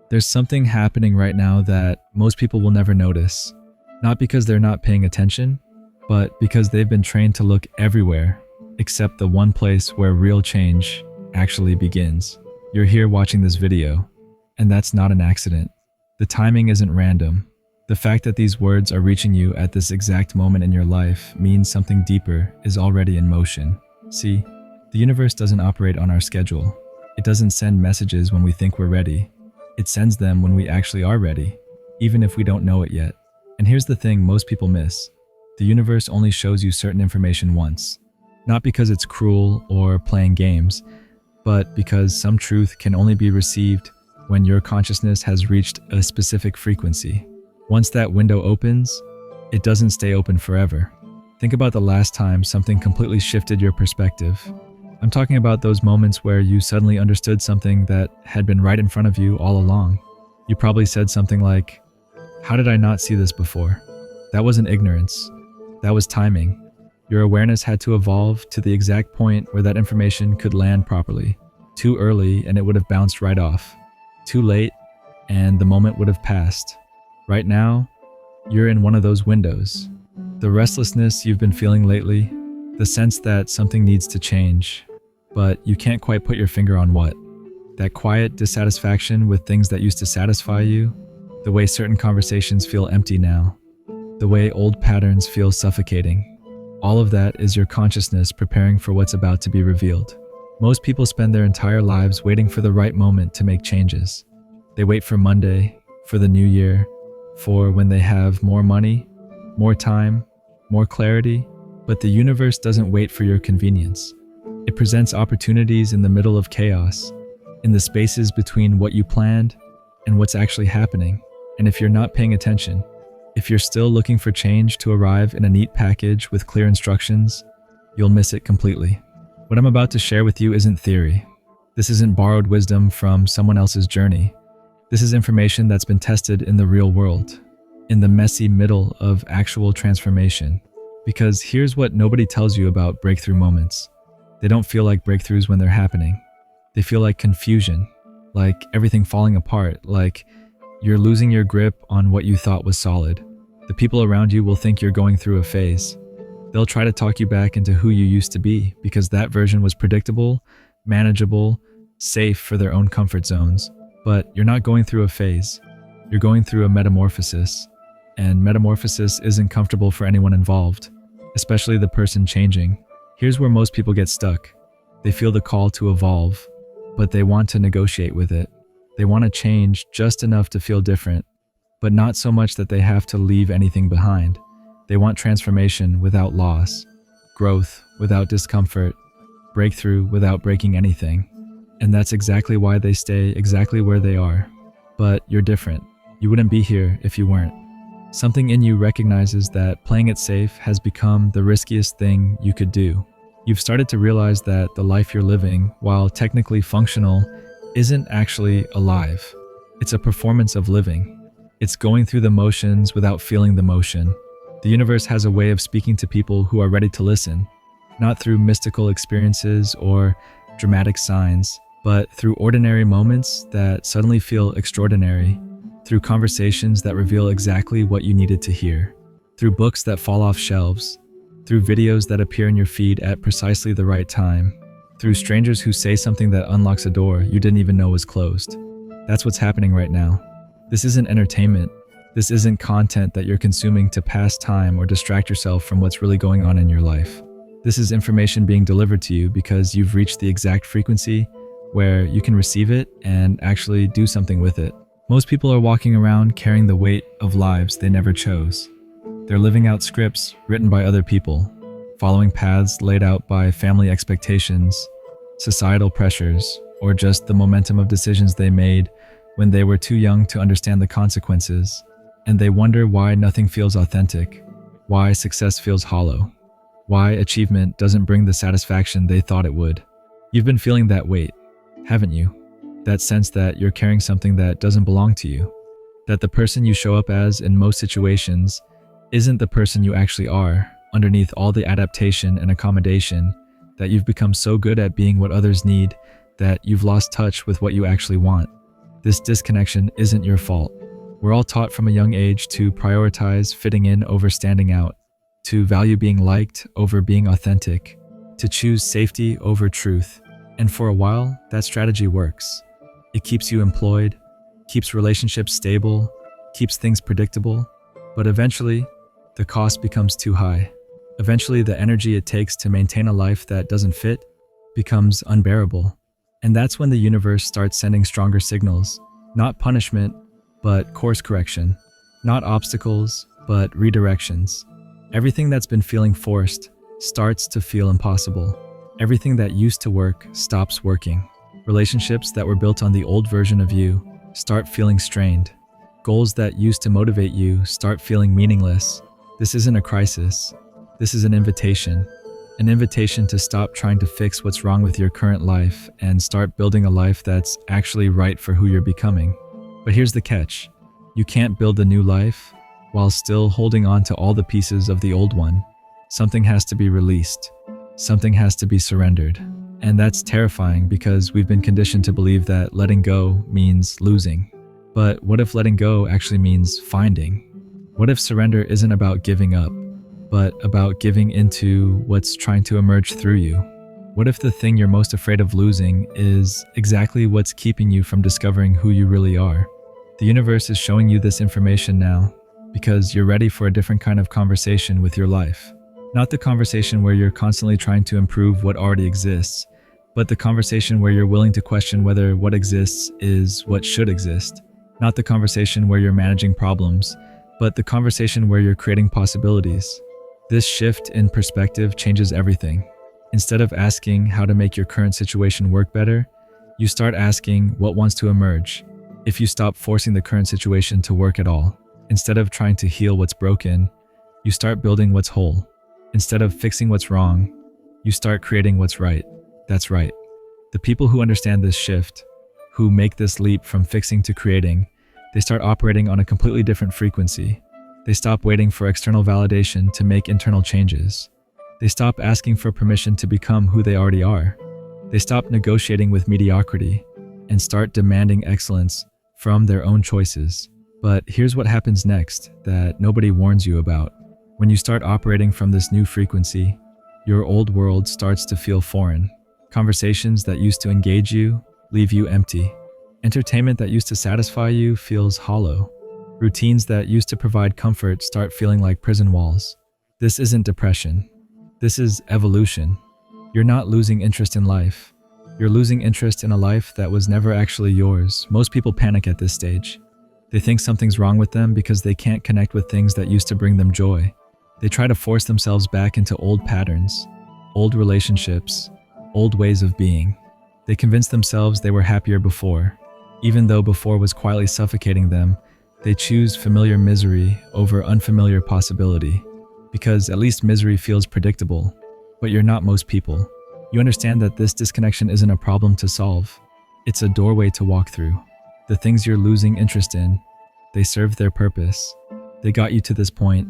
There's something happening right now that most people will never notice. Not because they're not paying attention, but because they've been trained to look everywhere except the one place where real change actually begins. You're here watching this video, and that's not an accident. The timing isn't random. The fact that these words are reaching you at this exact moment in your life means something deeper is already in motion. See, the universe doesn't operate on our schedule. It doesn't send messages when we think we're ready. It sends them when we actually are ready, even if we don't know it yet. And here's the thing most people miss. The universe only shows you certain information once. Not because it's cruel or playing games, but because some truth can only be received when your consciousness has reached a specific frequency. Once that window opens, it doesn't stay open forever. Think about the last time something completely shifted your perspective. I'm talking about those moments where you suddenly understood something that had been right in front of you all along. You probably said something like, "How did I not see this before?" That wasn't ignorance. That was timing. Your awareness had to evolve to the exact point where that information could land properly. Too early and it would have bounced right off. Too late and the moment would have passed. Right now, you're in one of those windows. The restlessness you've been feeling lately, the sense that something needs to change, but you can't quite put your finger on what. That quiet dissatisfaction with things that used to satisfy you, the way certain conversations feel empty now, the way old patterns feel suffocating. All of that is your consciousness preparing for what's about to be revealed. Most people spend their entire lives waiting for the right moment to make changes. They wait for Monday, for the new year, for when they have more money, more time, more clarity, but the universe doesn't wait for your convenience. It presents opportunities in the middle of chaos, in the spaces between what you planned and what's actually happening. And if you're not paying attention, if you're still looking for change to arrive in a neat package with clear instructions, you'll miss it completely. What I'm about to share with you isn't theory. This isn't borrowed wisdom from someone else's journey. This is information that's been tested in the real world, in the messy middle of actual transformation. Because here's what nobody tells you about breakthrough moments. They don't feel like breakthroughs when they're happening. They feel like confusion, like everything falling apart, like you're losing your grip on what you thought was solid. The people around you will think you're going through a phase. They'll try to talk you back into who you used to be because that version was predictable, manageable, safe for their own comfort zones. But you're not going through a phase. You're going through a metamorphosis. And metamorphosis isn't comfortable for anyone involved, especially the person changing. Here's where most people get stuck. They feel the call to evolve, but they want to negotiate with it. They want to change just enough to feel different, but not so much that they have to leave anything behind. They want transformation without loss, growth without discomfort, breakthrough without breaking anything. And that's exactly why they stay exactly where they are. But you're different. You wouldn't be here if you weren't. Something in you recognizes that playing it safe has become the riskiest thing you could do. You've started to realize that the life you're living, while technically functional, isn't actually alive. It's a performance of living. It's going through the motions without feeling the motion. The universe has a way of speaking to people who are ready to listen, not through mystical experiences or dramatic signs, but through ordinary moments that suddenly feel extraordinary, through conversations that reveal exactly what you needed to hear, through books that fall off shelves, through videos that appear in your feed at precisely the right time, through strangers who say something that unlocks a door you didn't even know was closed. That's what's happening right now. This isn't entertainment. This isn't content that you're consuming to pass time or distract yourself from what's really going on in your life. This is information being delivered to you because you've reached the exact frequency where you can receive it and actually do something with it. Most people are walking around carrying the weight of lives they never chose. They're living out scripts written by other people, following paths laid out by family expectations, societal pressures, or just the momentum of decisions they made when they were too young to understand the consequences. And they wonder why nothing feels authentic, why success feels hollow, why achievement doesn't bring the satisfaction they thought it would. You've been feeling that weight, haven't you? That sense that you're carrying something that doesn't belong to you, that the person you show up as in most situations isn't the person you actually are, underneath all the adaptation and accommodation, that you've become so good at being what others need that you've lost touch with what you actually want. This disconnection isn't your fault. We're all taught from a young age to prioritize fitting in over standing out, to value being liked over being authentic, to choose safety over truth. And for a while, that strategy works. It keeps you employed, keeps relationships stable, keeps things predictable. But eventually, the cost becomes too high. Eventually, the energy it takes to maintain a life that doesn't fit becomes unbearable. And that's when the universe starts sending stronger signals. Not punishment, but course correction. Not obstacles, but redirections. Everything that's been feeling forced starts to feel impossible. Everything that used to work stops working. Relationships that were built on the old version of you start feeling strained. Goals that used to motivate you start feeling meaningless. This isn't a crisis. This is an invitation. An invitation to stop trying to fix what's wrong with your current life and start building a life that's actually right for who you're becoming. But here's the catch. You can't build a new life while still holding on to all the pieces of the old one. Something has to be released. Something has to be surrendered. And that's terrifying because we've been conditioned to believe that letting go means losing. But what if letting go actually means finding? What if surrender isn't about giving up, but about giving into what's trying to emerge through you? What if the thing you're most afraid of losing is exactly what's keeping you from discovering who you really are? The universe is showing you this information now because you're ready for a different kind of conversation with your life. Not the conversation where you're constantly trying to improve what already exists, but the conversation where you're willing to question whether what exists is what should exist. Not the conversation where you're managing problems, but the conversation where you're creating possibilities. This shift in perspective changes everything. Instead of asking how to make your current situation work better, you start asking what wants to emerge. If you stop forcing the current situation to work at all, instead of trying to heal what's broken, you start building what's whole. Instead of fixing what's wrong, you start creating what's right. That's right. The people who understand this shift, who make this leap from fixing to creating, they start operating on a completely different frequency. They stop waiting for external validation to make internal changes. They stop asking for permission to become who they already are. They stop negotiating with mediocrity and start demanding excellence from their own choices. But here's what happens next that nobody warns you about. When you start operating from this new frequency, your old world starts to feel foreign. Conversations that used to engage you leave you empty. Entertainment that used to satisfy you feels hollow. Routines that used to provide comfort start feeling like prison walls. This isn't depression. This is evolution. You're not losing interest in life. You're losing interest in a life that was never actually yours. Most people panic at this stage. They think something's wrong with them because they can't connect with things that used to bring them joy. They try to force themselves back into old patterns, old relationships, old ways of being. They convince themselves they were happier before. Even though before was quietly suffocating them, they choose familiar misery over unfamiliar possibility. Because at least misery feels predictable. But you're not most people. You understand that this disconnection isn't a problem to solve. It's a doorway to walk through. The things you're losing interest in, they serve their purpose. They got you to this point,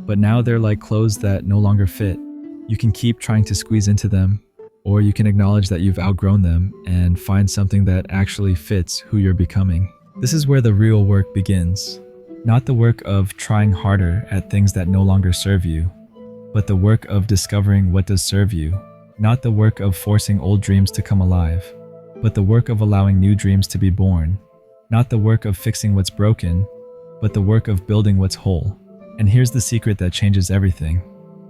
but now they're like clothes that no longer fit. You can keep trying to squeeze into them, or you can acknowledge that you've outgrown them and find something that actually fits who you're becoming. This is where the real work begins. Not the work of trying harder at things that no longer serve you, but the work of discovering what does serve you. Not the work of forcing old dreams to come alive, but the work of allowing new dreams to be born. Not the work of fixing what's broken, but the work of building what's whole. And here's the secret that changes everything.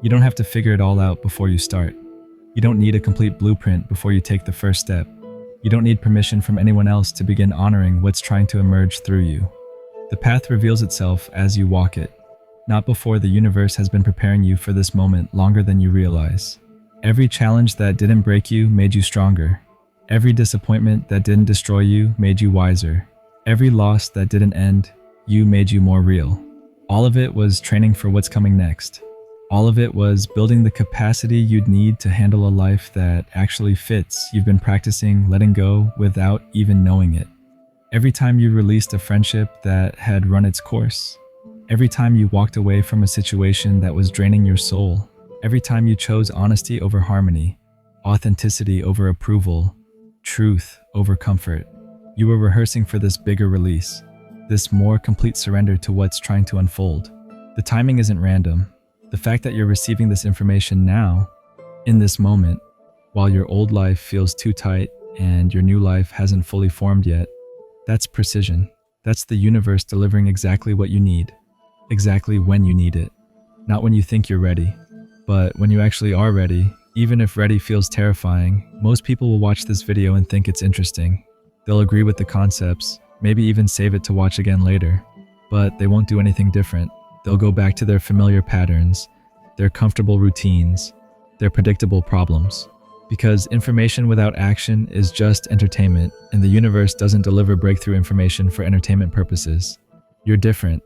You don't have to figure it all out before you start. You don't need a complete blueprint before you take the first step. You don't need permission from anyone else to begin honoring what's trying to emerge through you. The path reveals itself as you walk it, not before the universe has been preparing you for this moment longer than you realize. Every challenge that didn't break you made you stronger. Every disappointment that didn't destroy you made you wiser. Every loss that didn't end you made you more real. All of it was training for what's coming next. All of it was building the capacity you'd need to handle a life that actually fits. You've been practicing letting go without even knowing it. Every time you released a friendship that had run its course. Every time you walked away from a situation that was draining your soul. Every time you chose honesty over harmony, authenticity over approval, truth over comfort. You were rehearsing for this bigger release, this more complete surrender to what's trying to unfold. The timing isn't random. The fact that you're receiving this information now, in this moment, while your old life feels too tight and your new life hasn't fully formed yet, that's precision. That's the universe delivering exactly what you need, exactly when you need it. Not when you think you're ready, but when you actually are ready. Even if ready feels terrifying, most people will watch this video and think it's interesting. They'll agree with the concepts, maybe even save it to watch again later, but they won't do anything different. They'll go back to their familiar patterns, their comfortable routines, their predictable problems. Because information without action is just entertainment, and the universe doesn't deliver breakthrough information for entertainment purposes. You're different.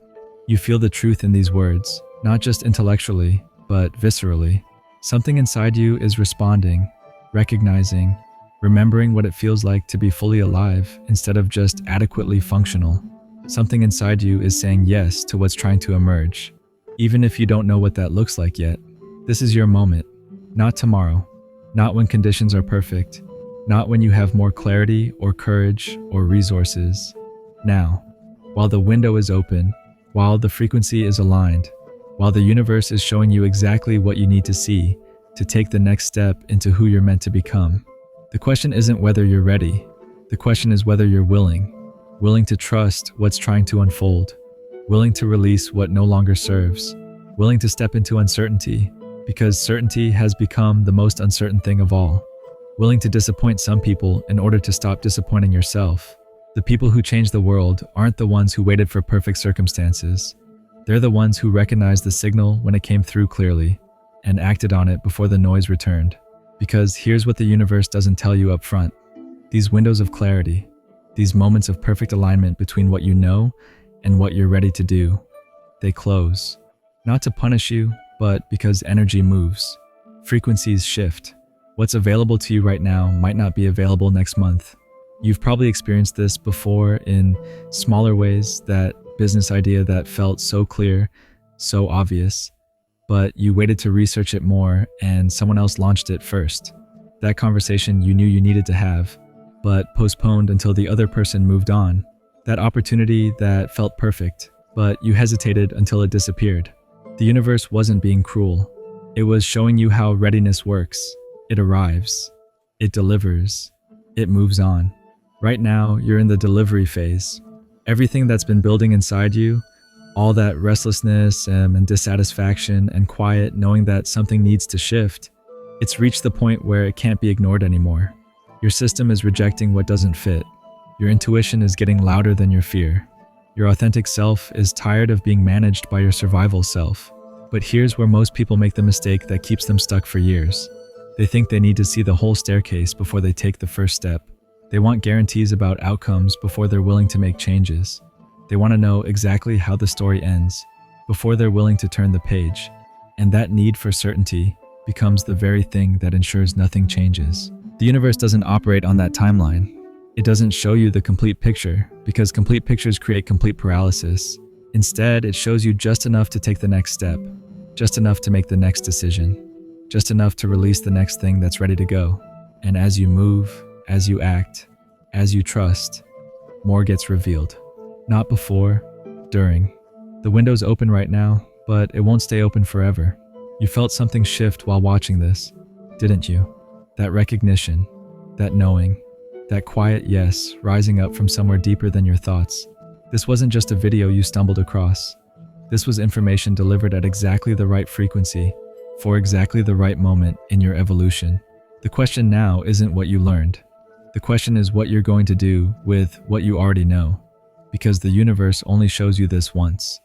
You feel the truth in these words, not just intellectually, but viscerally. Something inside you is responding, recognizing, remembering what it feels like to be fully alive instead of just adequately functional. Something inside you is saying yes to what's trying to emerge, even if you don't know what that looks like yet. This is your moment, not tomorrow, not when conditions are perfect, not when you have more clarity or courage or resources. Now, while the window is open, while the frequency is aligned, while the universe is showing you exactly what you need to see to take the next step into who you're meant to become. The question isn't whether you're ready. The question is whether you're willing to trust what's trying to unfold, willing to release what no longer serves, willing to step into uncertainty, because certainty has become the most uncertain thing of all, willing to disappoint some people in order to stop disappointing yourself. The people who change the world aren't the ones who waited for perfect circumstances. They're the ones who recognized the signal when it came through clearly and acted on it before the noise returned. Because here's what the universe doesn't tell you up front. These windows of clarity, these moments of perfect alignment between what you know and what you're ready to do, they close. Not to punish you, but because energy moves. Frequencies shift. What's available to you right now might not be available next month. You've probably experienced this before in smaller ways, that business idea that felt so clear, so obvious, but you waited to research it more and someone else launched it first. That conversation you knew you needed to have, but postponed until the other person moved on. That opportunity that felt perfect, but you hesitated until it disappeared. The universe wasn't being cruel. It was showing you how readiness works. It arrives. It delivers. It moves on. Right now, you're in the delivery phase. Everything that's been building inside you, all that restlessness and dissatisfaction and quiet knowing that something needs to shift, it's reached the point where it can't be ignored anymore. Your system is rejecting what doesn't fit. Your intuition is getting louder than your fear. Your authentic self is tired of being managed by your survival self. But here's where most people make the mistake that keeps them stuck for years. They think they need to see the whole staircase before they take the first step. They want guarantees about outcomes before they're willing to make changes. They want to know exactly how the story ends before they're willing to turn the page. And that need for certainty becomes the very thing that ensures nothing changes. The universe doesn't operate on that timeline. It doesn't show you the complete picture, because complete pictures create complete paralysis. Instead, it shows you just enough to take the next step, just enough to make the next decision, just enough to release the next thing that's ready to go. And as you move, as you act, as you trust, more gets revealed. Not before, during. The window's open right now, but it won't stay open forever. You felt something shift while watching this, didn't you? That recognition, that knowing, that quiet yes rising up from somewhere deeper than your thoughts. This wasn't just a video you stumbled across. This was information delivered at exactly the right frequency, for exactly the right moment in your evolution. The question now isn't what you learned. The question is what you're going to do with what you already know. Because the universe only shows you this once.